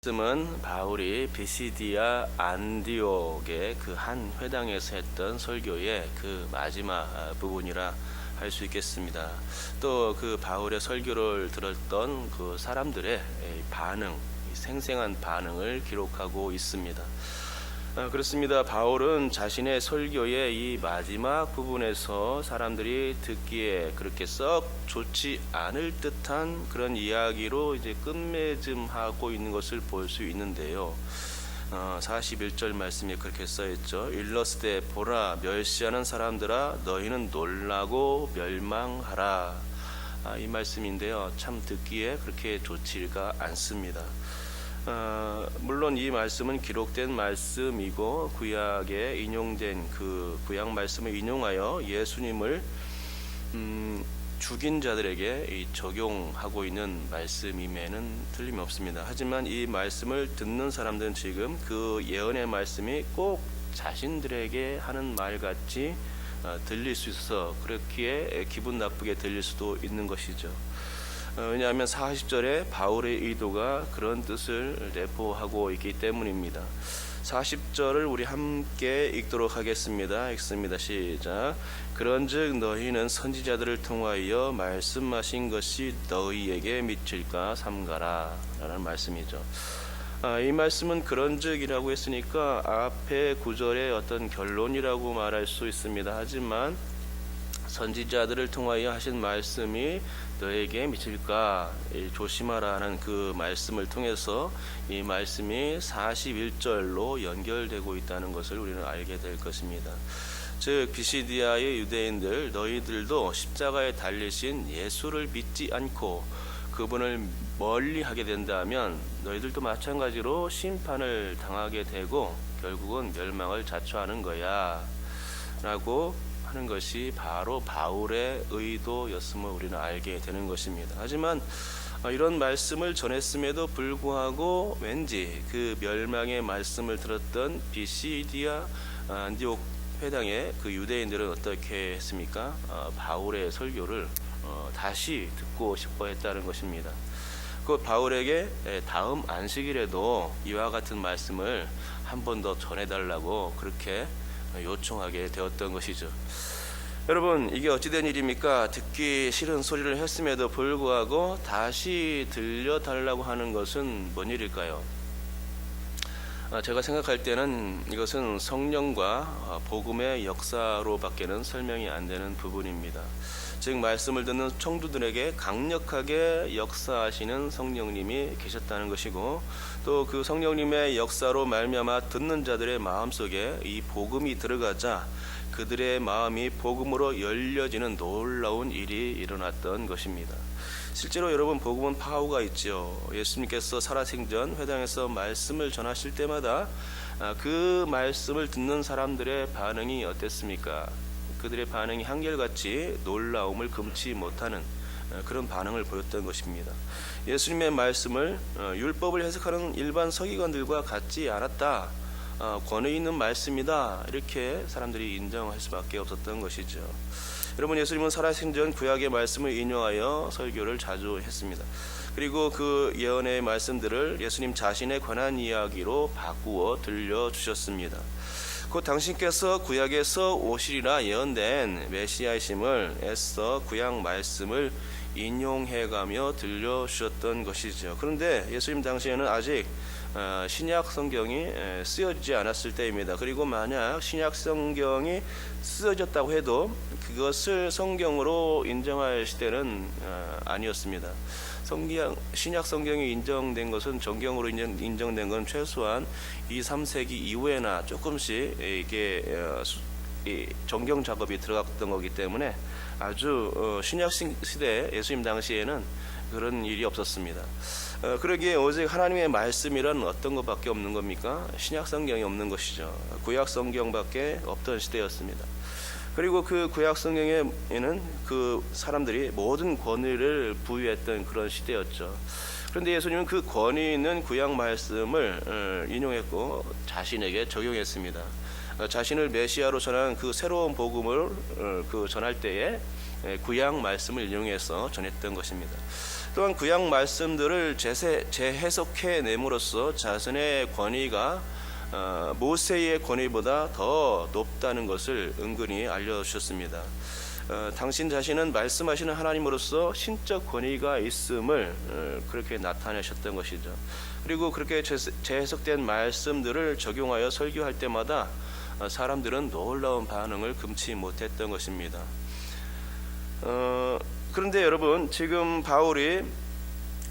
말씀은 바울이 비시디아 안디옥의 그 한 회당에서 했던 설교의 그 마지막 부분이라 할 수 있겠습니다. 또 그 바울의 설교를 들었던 그 사람들의 반응, 생생한 반응을 기록하고 있습니다. 그렇습니다. 바울은 자신의 설교의 이 마지막 부분에서 사람들이 듣기에 그렇게 썩 좋지 않을 듯한 그런 이야기로 이제 끝맺음하고 있는 것을 볼 수 있는데요. 41절 말씀에 그렇게 써있죠. 일러스되 보라 멸시하는 사람들아 너희는 놀라고 멸망하라. 이 말씀인데요. 참 듣기에 그렇게 좋지가 않습니다. 물론 이 말씀은 기록된 말씀이고 구약에 인용된 그 구약 말씀을 인용하여 예수님을 죽인 자들에게 적용하고 있는 말씀임에는 틀림이 없습니다. 하지만 이 말씀을 듣는 사람들은 지금 그 예언의 말씀이 꼭 자신들에게 하는 말같이 들릴 수 있어서 그렇기에 기분 나쁘게 들릴 수도 있는 것이죠. 왜냐하면 40절에 바울의 의도가 그런 뜻을 내포하고 있기 때문입니다. 40절을 우리 함께 읽도록 하겠습니다. 읽습니다. 시작. 그런즉 너희는 선지자들을 통하여 말씀하신 것이 너희에게 미칠까 삼가라 라는 말씀이죠. 이 말씀은 그런즉이라고 했으니까 앞에 구절의 어떤 결론이라고 말할 수 있습니다. 하지만 선지자들을 통하여 하신 말씀이 너에게 미칠까 조심하라는 그 말씀을 통해서 이 말씀이 41절로 연결되고 있다는 것을 우리는 알게 될 것입니다. 즉 비시디아의 유대인들 너희들도 십자가에 달리신 예수를 믿지 않고 그분을 멀리하게 된다면 너희들도 마찬가지로 심판을 당하게 되고 결국은 멸망을 자초하는 거야 라고 하는 것이 바로 바울의 의도였음을 우리는 알게 되는 것입니다. 하지만 이런 말씀을 전했음에도 불구하고 왠지 그 멸망의 말씀을 들었던 비시디아 안디옥 회당의 그 유대인들은 어떻게 했습니까? 바울의 설교를 다시 듣고 싶어 했다는 것입니다. 그 바울에게 다음 안식일에도 이와 같은 말씀을 한 번 더 전해달라고 그렇게 요청하게 되었던 것이죠. 여러분, 이게 어찌된 일입니까? 듣기 싫은 소리를 했음에도 불구하고 다시 들려달라고 하는 것은 뭔 일일까요? 제가 생각할 때는 이것은 성령과 복음의 역사로밖에는 설명이 안 되는 부분입니다. 즉 말씀을 듣는 청두들에게 강력하게 역사하시는 성령님이 계셨다는 것이고 또 그 성령님의 역사로 말미암아 듣는 자들의 마음속에 이 복음이 들어가자 그들의 마음이 복음으로 열려지는 놀라운 일이 일어났던 것입니다. 실제로 여러분 복음은 파워가 있죠. 예수님께서 살아생전 회당에서 말씀을 전하실 때마다 그 말씀을 듣는 사람들의 반응이 어땠습니까? 그들의 반응이 한결같이 놀라움을 금치 못하는 그런 반응을 보였던 것입니다. 예수님의 말씀을 율법을 해석하는 일반 서기관들과 같지 않았다. 권위 있는 말씀이다. 이렇게 사람들이 인정할 수밖에 없었던 것이죠. 여러분 예수님은 살아생전 구약의 말씀을 인용하여 설교를 자주 했습니다. 그리고 그 예언의 말씀들을 예수님 자신에 관한 이야기로 바꾸어 들려주셨습니다. 곧 당신께서 구약에서 오시리라 예언된 메시아이심을 애써 구약 말씀을 인용해가며 들려주셨던 것이죠. 그런데 예수님 당시에는 아직 신약 성경이 쓰여지지 않았을 때입니다. 그리고 만약 신약 성경이 쓰여졌다고 해도 그것을 성경으로 인정할 시대는 아니었습니다. 신약 성경이 인정된 것은 정경으로 인정된 건 최소한 2, 3세기 이후에나 조금씩 이게 정경 작업이 들어갔던 거기 때문에 아주 신약 시대 예수님 당시에는 그런 일이 없었습니다. 그러기에 오직 하나님의 말씀이란 어떤 것밖에 없는 겁니까? 신약 성경이 없는 것이죠. 구약 성경밖에 없던 시대였습니다. 그리고 그 구약 성경에는 그 사람들이 모든 권위를 부여했던 그런 시대였죠. 그런데 예수님은 그 권위 있는 구약 말씀을 인용했고 자신에게 적용했습니다. 자신을 메시아로 전한 그 새로운 복음을 전할 때에 구약 말씀을 인용해서 전했던 것입니다. 또한 구약 말씀들을 재해석해 nem으로써 자신의 권위가 모세의 권위보다 더 높다는 것을 은근히 알려주셨습니다. 당신 자신은 말씀하시는 하나님으로서 신적 권위가 있음을 그렇게 나타내셨던 것이죠. 그리고 그렇게 재해석된 말씀들을 적용하여 설교할 때마다 사람들은 놀라운 반응을 금치 못했던 것입니다. 그런데 여러분, 지금 바울이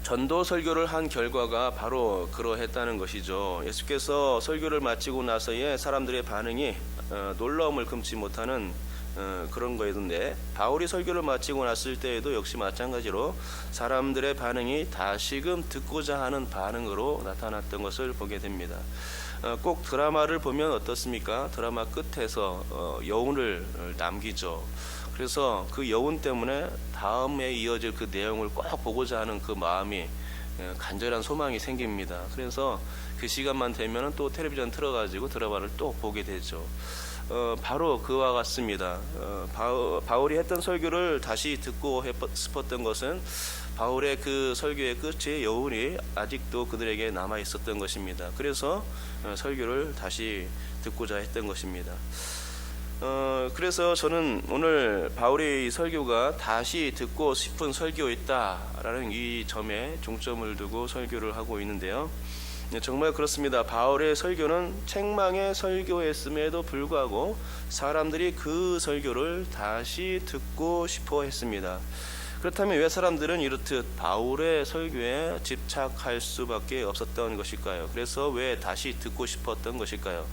전도 설교를 한 결과가 바로 그러했다는 것이죠. 예수께서 설교를 마치고 나서의 사람들의 반응이 놀라움을 금치 못하는 그런 거였는데, 바울이 설교를 마치고 났을 때에도 역시 마찬가지로 사람들의 반응이 다시금 듣고자 하는 반응으로 나타났던 것을 보게 됩니다. 꼭 드라마를 보면 어떻습니까? 드라마 끝에서 여운을 남기죠. 그래서 그 여운 때문에 다음에 이어질 그 내용을 꼭 보고자 하는 그 마음이, 간절한 소망이 생깁니다. 그래서 그 시간만 되면 또 텔레비전 틀어가지고 드라마를 또 보게 되죠. 바로 그와 같습니다. 바울이 했던 설교를 다시 듣고 싶었던 것은 바울의 그 설교의 끝에 여운이 아직도 그들에게 남아 있었던 것입니다. 그래서 설교를 다시 듣고자 했던 것입니다. 그래서 저는 오늘 바울의 설교가 다시 듣고 싶은 설교였다라는 이 점에 중점을 두고 설교를 하고 있는데요. 정말 그렇습니다. 바울의 설교는 책망의 설교였음에도 불구하고 사람들이 그 설교를 다시 듣고 싶어 했습니다. 그렇다면 왜 사람들은 이렇듯 바울의 설교에 집착할 수밖에 없었던 것일까요? 그래서 왜 다시 듣고 싶었던 것일까요?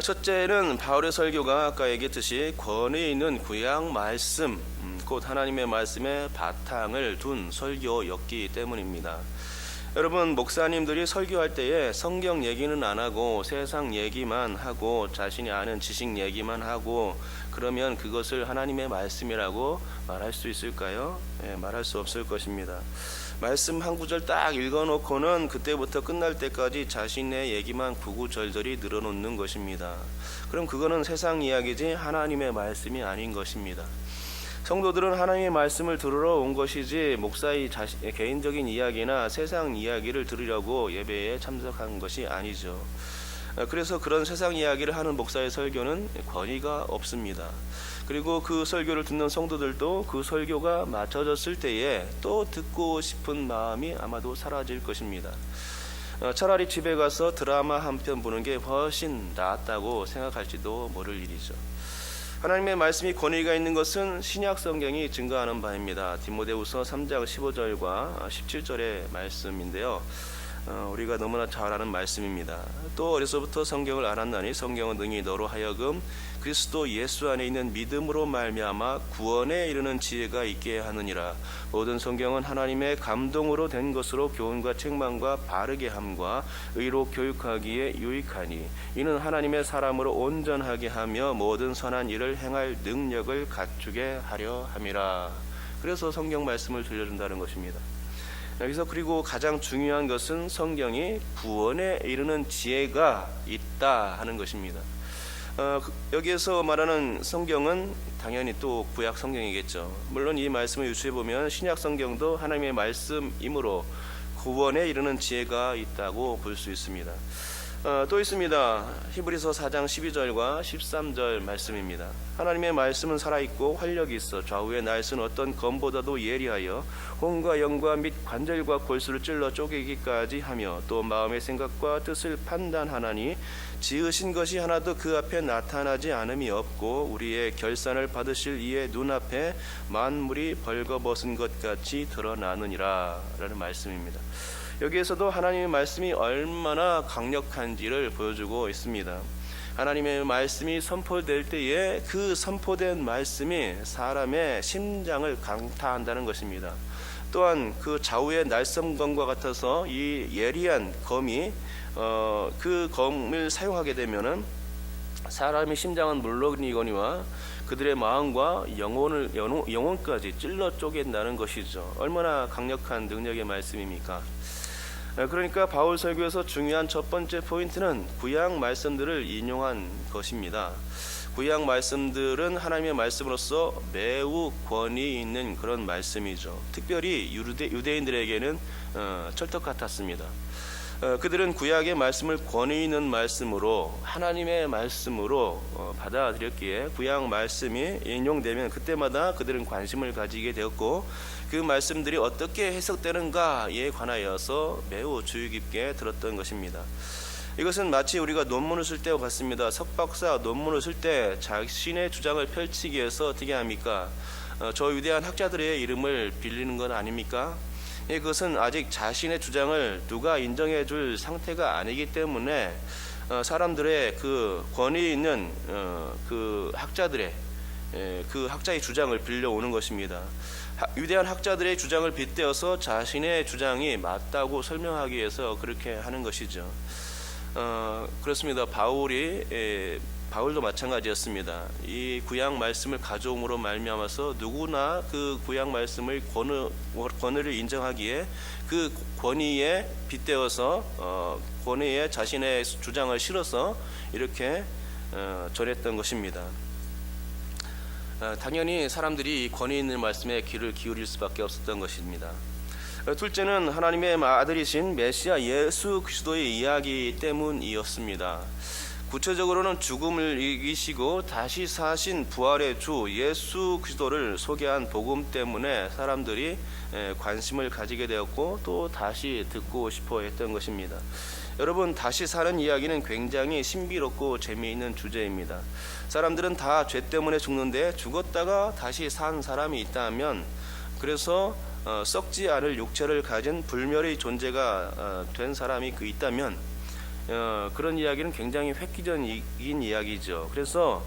첫째는 바울의 설교가 아까 얘기했듯이 권위 있는 구약 말씀, 곧 하나님의 말씀에 바탕을 둔 설교였기 때문입니다. 여러분, 목사님들이 설교할 때에 성경 얘기는 안 하고 세상 얘기만 하고 자신이 아는 지식 얘기만 하고 그러면 그것을 하나님의 말씀이라고 말할 수 있을까요? 말할 수 없을 것입니다. 말씀 한 구절 딱 읽어놓고는 그때부터 끝날 때까지 자신의 얘기만 구구절절히 늘어놓는 것입니다. 그럼 그거는 세상 이야기지 하나님의 말씀이 아닌 것입니다. 성도들은 하나님의 말씀을 들으러 온 것이지 목사의 개인적인 이야기나 세상 이야기를 들으려고 예배에 참석한 것이 아니죠. 그래서 그런 세상 이야기를 하는 목사의 설교는 권위가 없습니다. 그리고 그 설교를 듣는 성도들도 그 설교가 맞춰졌을 때에 또 듣고 싶은 마음이 아마도 사라질 것입니다. 차라리 집에 가서 드라마 한 편 보는 게 훨씬 낫다고 생각할지도 모를 일이죠. 하나님의 말씀이 권위가 있는 것은 신약 성경이 증거하는 바입니다. 디모데후서 3장 15절과 17절의 말씀인데요. 우리가 너무나 잘 아는 말씀입니다. 또 어려서부터 성경을 알았나니 성경은 능히 너로 하여금 그리스도 예수 안에 있는 믿음으로 말미암아 구원에 이르는 지혜가 있게 하느니라. 모든 성경은 하나님의 감동으로 된 것으로 교훈과 책망과 바르게 함과 의로 교육하기에 유익하니 이는 하나님의 사람으로 온전하게 하며 모든 선한 일을 행할 능력을 갖추게 하려 함이라. 그래서 성경 말씀을 들려준다는 것입니다. 여기서 그리고 가장 중요한 것은 성경이 구원에 이르는 지혜가 있다 하는 것입니다. 여기에서 말하는 성경은 당연히 또 구약 성경이겠죠. 물론 이 말씀을 유추해 보면 신약 성경도 하나님의 말씀이므로 구원에 이르는 지혜가 있다고 볼 수 있습니다. 또 있습니다. 히브리서 4장 12절과 13절 말씀입니다. 하나님의 말씀은 살아있고 활력이 있어 좌우의 날선 어떤 검보다도 예리하여 혼과 영과 및 관절과 골수를 찔러 쪼개기까지 하며 또 마음의 생각과 뜻을 판단하나니 지으신 것이 하나도 그 앞에 나타나지 않음이 없고 우리의 결산을 받으실 이의 눈앞에 만물이 벌거벗은 것 같이 드러나느니라 라는 말씀입니다. 여기에서도 하나님의 말씀이 얼마나 강력한지를 보여주고 있습니다. 하나님의 말씀이 선포될 때에 그 선포된 말씀이 사람의 심장을 강타한다는 것입니다. 또한 그 좌우의 날섬검과 같아서 이 예리한 검이 그 검을 사용하게 되면은 사람의 심장은 물론이거니와 그들의 마음과 영혼까지 찔러 쪼갠다는 것이죠. 얼마나 강력한 능력의 말씀입니까? 그러니까 바울 설교에서 중요한 첫 번째 포인트는 구약 말씀들을 인용한 것입니다. 구약 말씀들은 하나님의 말씀으로서 매우 권위 있는 그런 말씀이죠. 특별히 유대인들에게는 철떡 같았습니다. 그들은 구약의 말씀을 권위 있는 말씀으로 하나님의 말씀으로 받아들였기에 구약 말씀이 인용되면 그때마다 그들은 관심을 가지게 되었고 그 말씀들이 어떻게 해석되는가에 관하여서 매우 주의 깊게 들었던 것입니다. 이것은 마치 우리가 논문을 쓸 때와 같습니다. 석박사 논문을 쓸 때 자신의 주장을 펼치기 위해서 어떻게 합니까? 저 위대한 학자들의 이름을 빌리는 건 아닙니까? 그것은 아직 자신의 주장을 누가 인정해 줄 상태가 아니기 때문에 사람들의 그 권위 있는 그 학자들의 그 학자의 주장을 빌려오는 것입니다. 위대한 학자들의 주장을 빗대어서 자신의 주장이 맞다고 설명하기 위해서 그렇게 하는 것이죠. 그렇습니다. 바울도 마찬가지였습니다. 이 구약 말씀을 가져옴으로 말미암아서 누구나 그 구약 말씀의 권위를 인정하기에 그 권위에 빗대어서 권위에 자신의 주장을 실어서 이렇게 전했던 것입니다. 당연히 사람들이 이 권위 있는 말씀에 귀를 기울일 수밖에 없었던 것입니다. 둘째는 하나님의 아들이신 메시아 예수 그리스도의 이야기 때문이었습니다. 구체적으로는 죽음을 이기시고 다시 사신 부활의 주 예수 그리스도를 소개한 복음 때문에 사람들이 관심을 가지게 되었고 또 다시 듣고 싶어 했던 것입니다. 여러분, 다시 사는 이야기는 굉장히 신비롭고 재미있는 주제입니다. 사람들은 다 죄 때문에 죽는데 죽었다가 다시 산 사람이 있다면, 그래서 썩지 않을 육체를 가진 불멸의 존재가 된 사람이 있다면 그런 이야기는 굉장히 획기적인 이야기죠. 그래서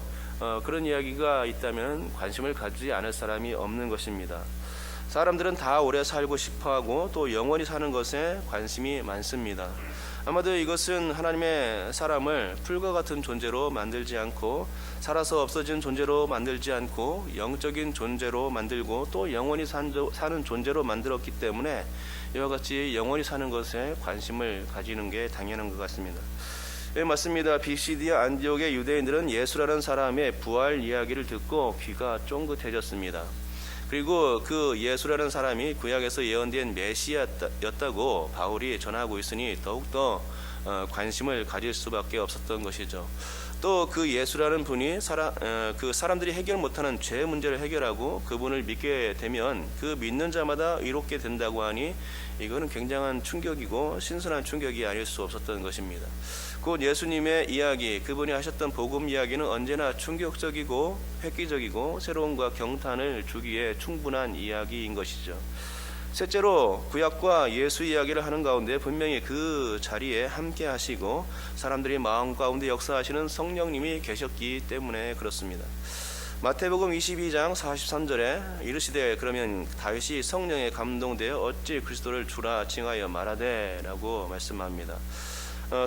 그런 이야기가 있다면 관심을 가지지 않을 사람이 없는 것입니다. 사람들은 다 오래 살고 싶어하고 또 영원히 사는 것에 관심이 많습니다. 아마도 이것은 하나님의 사람을 풀과 같은 존재로 만들지 않고 살아서 없어진 존재로 만들지 않고 영적인 존재로 만들고 또 영원히 사는 존재로 만들었기 때문에 이와 같이 영원히 사는 것에 관심을 가지는 게 당연한 것 같습니다. 네, 맞습니다. 비시디아 안디옥의 유대인들은 예수라는 사람의 부활 이야기를 듣고 귀가 쫑긋해졌습니다. 그리고 그 예수라는 사람이 구약에서 예언된 메시아였다고 바울이 전하고 있으니 더욱더 관심을 가질 수밖에 없었던 것이죠. 또 그 예수라는 분이 그 사람들이 해결 못하는 죄 문제를 해결하고 그분을 믿게 되면 그 믿는 자마다 의롭게 된다고 하니 이거는 굉장한 충격이고 신선한 충격이 아닐 수 없었던 것입니다. 곧 예수님의 이야기, 그분이 하셨던 복음 이야기는 언제나 충격적이고 획기적이고 새로움과 경탄을 주기에 충분한 이야기인 것이죠. 셋째로 구약과 예수 이야기를 하는 가운데 분명히 그 자리에 함께 하시고 사람들이 마음 가운데 역사하시는 성령님이 계셨기 때문에 그렇습니다. 마태복음 22장 43절에 이르시되 그러면 다윗이 성령에 감동되어 어찌 그리스도를 주라 칭하여 말하되 라고 말씀합니다.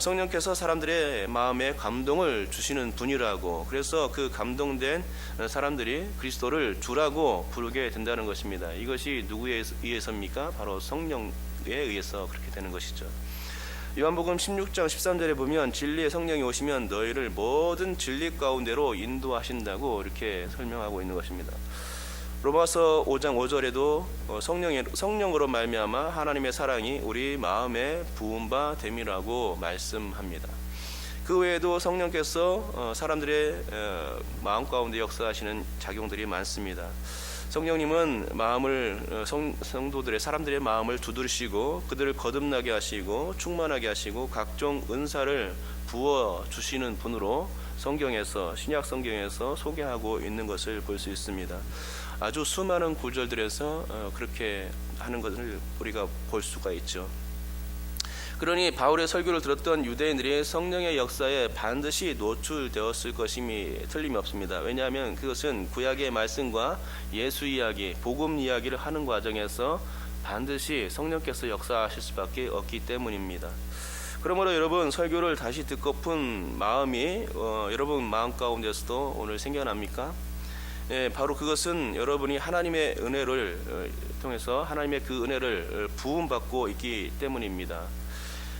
성령께서 사람들의 마음에 감동을 주시는 분이라고, 그래서 그 감동된 사람들이 그리스도를 주라고 부르게 된다는 것입니다. 이것이 누구에 의해서입니까? 바로 성령에 의해서 그렇게 되는 것이죠. 요한복음 16장 13절에 보면 진리의 성령이 오시면 너희를 모든 진리 가운데로 인도하신다고 이렇게 설명하고 있는 것입니다. 로마서 5장 5절에도 성령으로 말미암아 하나님의 사랑이 우리 마음에 부은 바 됨이라고 말씀합니다. 그 외에도 성령께서 사람들의 마음 가운데 역사하시는 작용들이 많습니다. 성령님은 성도들의 사람들의 마음을 두드리시고 그들을 거듭나게 하시고 충만하게 하시고 각종 은사를 부어 주시는 분으로 성경에서, 신약 성경에서 소개하고 있는 것을 볼 수 있습니다. 아주 수많은 구절들에서 그렇게 하는 것을 우리가 볼 수가 있죠. 그러니 바울의 설교를 들었던 유대인들이 성령의 역사에 반드시 노출되었을 것임이 틀림이 없습니다. 왜냐하면 그것은 구약의 말씀과 예수 이야기, 복음 이야기를 하는 과정에서 반드시 성령께서 역사하실 수밖에 없기 때문입니다. 그러므로 여러분, 설교를 다시 듣고픈 마음이 여러분 마음 가운데서도 오늘 생겨납니까? 바로 그것은 여러분이 하나님의 은혜를 통해서 하나님의 그 은혜를 부음받고 있기 때문입니다.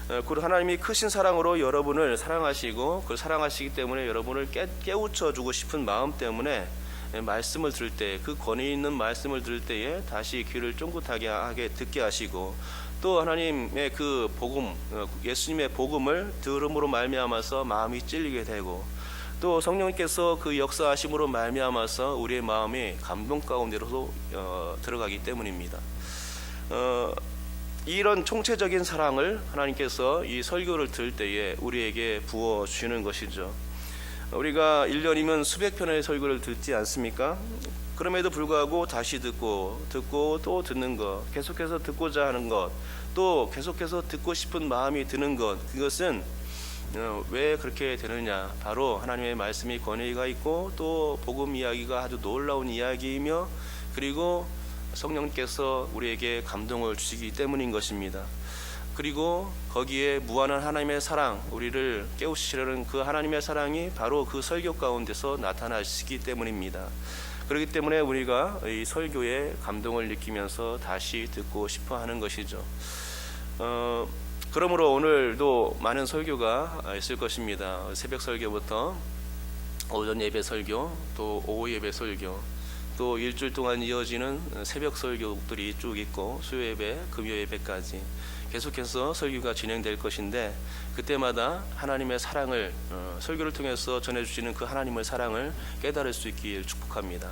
그리고 하나님이 크신 사랑으로 여러분을 사랑하시고 그 사랑하시기 때문에 여러분을 깨우쳐 주고 싶은 마음 때문에 말씀을 들을 때, 그 권위 있는 말씀을 들을 때에 다시 귀를 쫑긋하게 듣게 하시고, 또 하나님의 그 복음, 예수님의 복음을 들음으로 말미암아서 마음이 찔리게 되고, 또 성령님께서 그 역사하심으로 말미암아서 우리의 마음이 감동 가운데로 들어가기 때문입니다. 이런 총체적인 사랑을 하나님께서 이 설교를 들을 때에 우리에게 부어주시는 것이죠. 우리가 1년이면 수백 편의 설교를 듣지 않습니까? 그럼에도 불구하고 다시 듣고 또 듣는 것, 계속해서 듣고자 하는 것, 또 계속해서 듣고 싶은 마음이 드는 것, 그것은 왜 그렇게 되느냐? 바로 하나님의 말씀이 권위가 있고 또 복음 이야기가 아주 놀라운 이야기이며, 그리고 성령께서 우리에게 감동을 주시기 때문인 것입니다. 그리고 거기에 무한한 하나님의 사랑, 우리를 깨우치시려는 그 하나님의 사랑이 바로 그 설교 가운데서 나타나시기 때문입니다. 그렇기 때문에 우리가 이 설교에 감동을 느끼면서 다시 듣고 싶어 하는 것이죠. 그러므로 오늘도 많은 설교가 있을 것입니다. 새벽 설교부터 오전 예배 설교, 또 오후 예배 설교, 또 일주일 동안 이어지는 새벽 설교들이 쭉 있고 수요 예배, 금요 예배까지 계속해서 설교가 진행될 것인데, 그때마다 하나님의 사랑을 설교를 통해서 전해주시는 그 하나님의 사랑을 깨달을 수 있기를 축복합니다.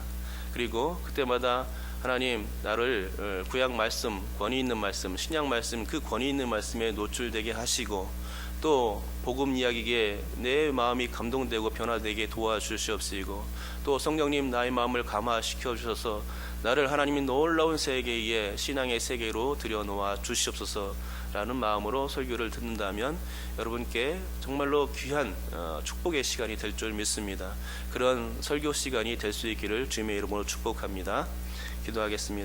그리고 그때마다 하나님, 나를 구약 말씀, 권위 있는 말씀, 신약 말씀, 그 권위 있는 말씀에 노출되게 하시고, 또 복음 이야기에 내 마음이 감동되고 변화되게 도와주시옵시고, 또 성령님 나의 마음을 감화시켜 주셔서 나를 하나님의 놀라운 세계에, 신앙의 세계로 들여놓아 주시옵소서라는 마음으로 설교를 듣는다면 여러분께 정말로 귀한 축복의 시간이 될 줄 믿습니다. 그런 설교 시간이 될 수 있기를 주님의 이름으로 축복합니다. 기도하겠습니다.